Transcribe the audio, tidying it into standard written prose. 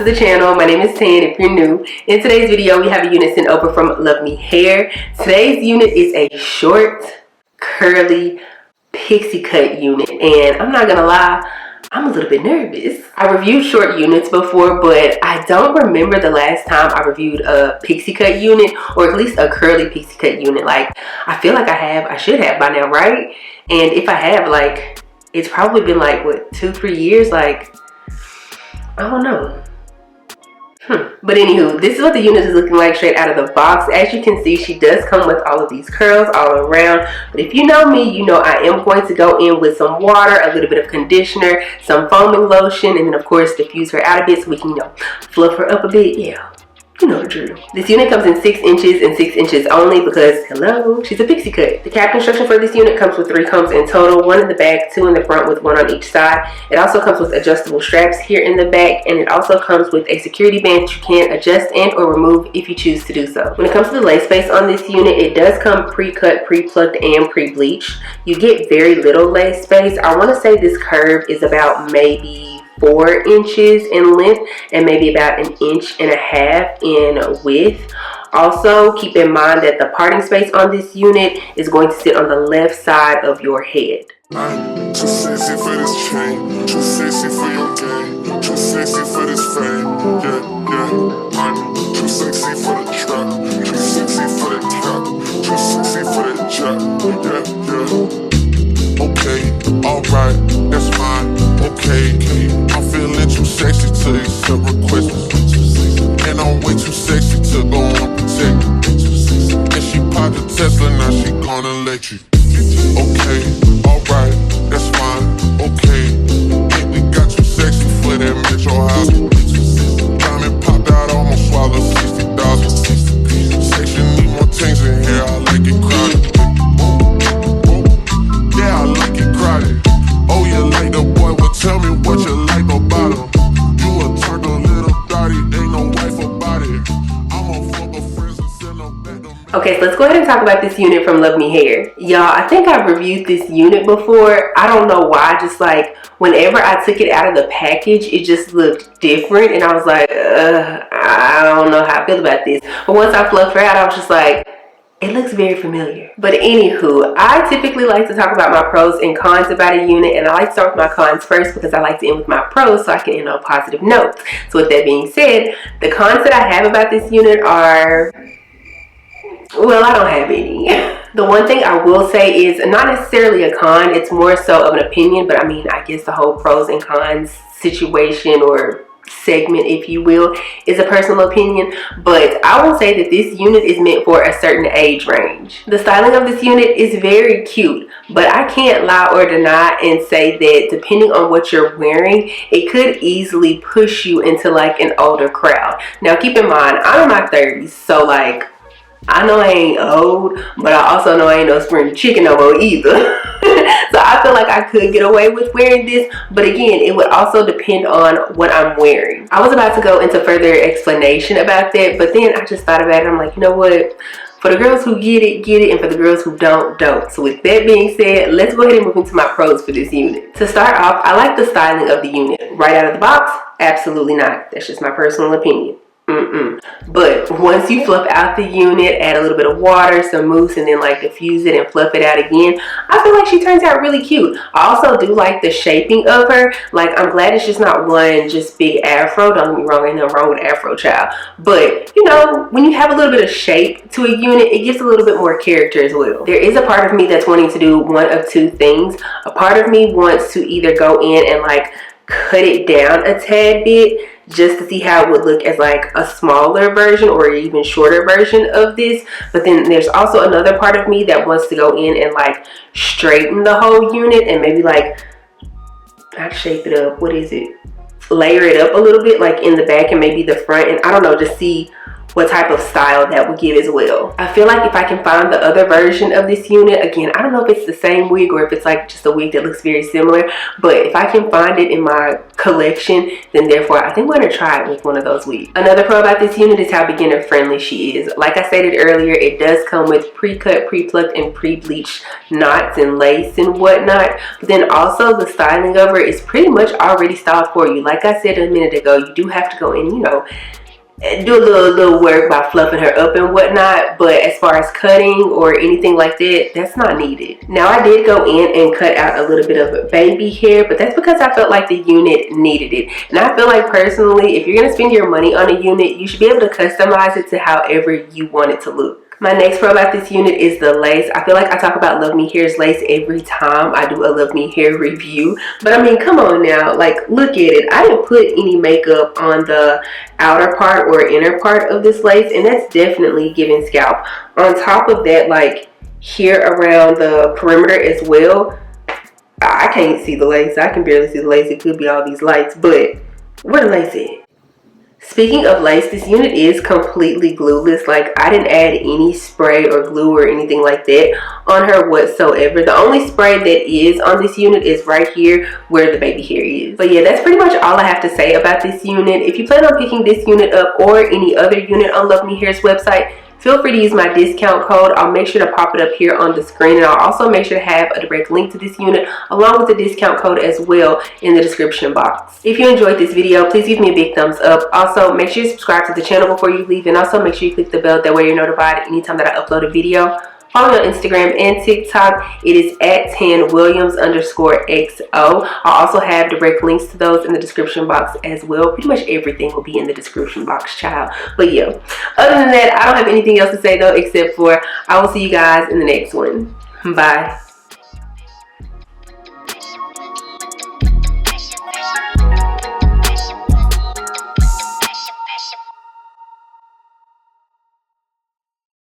to the channel. My name is Tan if you're new. In today's video, we have a unit sent over from LuvMe Hair. Today's unit is a short, curly, pixie cut unit. And I'm not gonna lie, I'm a little bit nervous. I reviewed short units before, but I don't remember the last time I reviewed a pixie cut unit, or at least a curly pixie cut unit. Like, I feel like I should have by now, right? And if I have, like, it's probably been like, what, 2-3 years? Like, I don't know. But anywho, this is what the unit is looking like straight out of the box. As you can see, she does come with all of these curls all around. But if you know me, you know I am going to go in with some water, a little bit of conditioner, some foaming lotion, and then of course diffuse her out a bit so we can, you know, fluff her up a bit. Yeah. You know the drill. This unit comes in 6 inches and 6 inches only because, hello, she's a pixie cut. The cap construction for this unit comes with 3 combs in total, 1 in the back, 2 in the front with 1 on each side. It also comes with adjustable straps here in the back, and it also comes with a security band that you can adjust and or remove if you choose to do so. When it comes to the lace base on this unit, it does come pre-cut, pre-plucked, and pre-bleached. You get very little lace base. I want to say this curve is about maybe 4 inches in length and maybe about 1.5 inches in width. Also, keep in mind that the parting space on this unit is going to sit on the left side of your head. I'm too sexy for this chain, too sexy for your game, too sexy for this fame, yeah, yeah. I'm too sexy for the trap, too sexy for the top, too sexy for the job, yeah, yeah. Okay, alright, that's fine, okay. I'm feeling too sexy to accept requests, and I'm way too sexy to go unprotected. And she popped the Tesla, now she gonna let you. Okay, alright, that's fine, okay. Think we got too sexy for that metro house. Diamond popped out, almost swallowed 60,000. Section need more things in here, I like it crowded. Yeah, I like it crowded. Oh, you like the boy, well tell me what you like about him. You a turned a little thotty, ain't no wife about it. I'm a fuck of friends and send them back to me. Okay, so let's go ahead and talk about this unit from LuvMe Hair. Y'all, I think I've reviewed this unit before. I don't know why, just like whenever I took it out of the package, it just looked different. And I was like, I don't know how I feel about this. But once I fluffed her out, I was just like, it looks very familiar. But anywho, I typically like to talk about my pros and cons about a unit, and I like to start with my cons first because I like to end with my pros so I can end on positive notes. So with that being said, the cons that I have about this unit are, well, I don't have any. The one thing I will say is not necessarily a con, it's more so of an opinion, but I mean, I guess the whole pros and cons situation or segment, if you will, is a personal opinion. But I will say that this unit is meant for a certain age range. The styling of this unit is very cute, but I can't lie or deny and say that depending on what you're wearing, it could easily push you into like an older crowd. Now keep in mind, I'm in my 30s, so like, I know I ain't old, but I also know I ain't no spring chicken no more either. So I feel like I could get away with wearing this, but again, it would also depend on what I'm wearing. I was about to go into further explanation about that, but then I just thought about it. I'm like, you know what? For the girls who get it, and for the girls who don't. So with that being said, let's go ahead and move into my pros for this unit. To start off, I like the styling of the unit. Right out of the box, absolutely not. That's just my personal opinion. But once you fluff out the unit, add a little bit of water, some mousse, and then like diffuse it and fluff it out again, I feel like she turns out really cute. I also do like the shaping of her. Like, I'm glad it's just not one just big afro. Don't get me wrong, ain't nothing wrong with afro, child. But you know, when you have a little bit of shape to a unit, it gives a little bit more character as well. There is a part of me that's wanting to do one of two things. A part of me wants to either go in and like cut it down a tad bit just to see how it would look as like a smaller version or even shorter version of this. But then there's also another part of me that wants to go in and like straighten the whole unit and maybe like, not shape it up, what is it? Layer it up a little bit like in the back and maybe the front, and I don't know, just see what type of style that would give as well. I feel like if I can find the other version of this unit, again, I don't know if it's the same wig or if it's like just a wig that looks very similar, but if I can find it in my collection, then therefore I think we're gonna try it with one of those wigs. Another pro about this unit is how beginner friendly she is. Like I stated earlier, it does come with pre-cut, pre-plucked, and pre-bleached knots and lace and whatnot, but then also the styling of her is pretty much already styled for you. Like I said a minute ago, you do have to go in, you know, do a little work by fluffing her up and whatnot, but as far as cutting or anything like that, that's not needed. Now I did go in and cut out a little bit of baby hair, but that's because I felt like the unit needed it. And I feel like personally, if you're going to spend your money on a unit, you should be able to customize it to however you want it to look. My next pro about this unit is the lace. I feel like I talk about LuvMe Hair's lace every time I do a LuvMe Hair review. But I mean, come on now. Like, look at it. I didn't put any makeup on the outer part or inner part of this lace, and that's definitely giving scalp. On top of that, like, here around the perimeter as well, I can't see the lace. I can barely see the lace. It could be all these lights, but where the lace at? Speaking of lace, this unit is completely glueless. Like, I didn't add any spray or glue or anything like that on her whatsoever. The only spray that is on this unit is right here where the baby hair is. But yeah, that's pretty much all I have to say about this unit. If you plan on picking this unit up or any other unit on LuvMe Hair's website, feel free to use my discount code. I'll make sure to pop it up here on the screen, and I'll also make sure to have a direct link to this unit along with the discount code as well in the description box. If you enjoyed this video, please give me a big thumbs up. Also, make sure you subscribe to the channel before you leave, and also make sure you click the bell, that way you're notified anytime that I upload a video. Follow me on Instagram and TikTok. It is at tanwilliams_XO. I'll also have direct links to those in the description box as well. Pretty much everything will be in the description box, child. But yeah, other than that, I don't have anything else to say though, except for I will see you guys in the next one. Bye.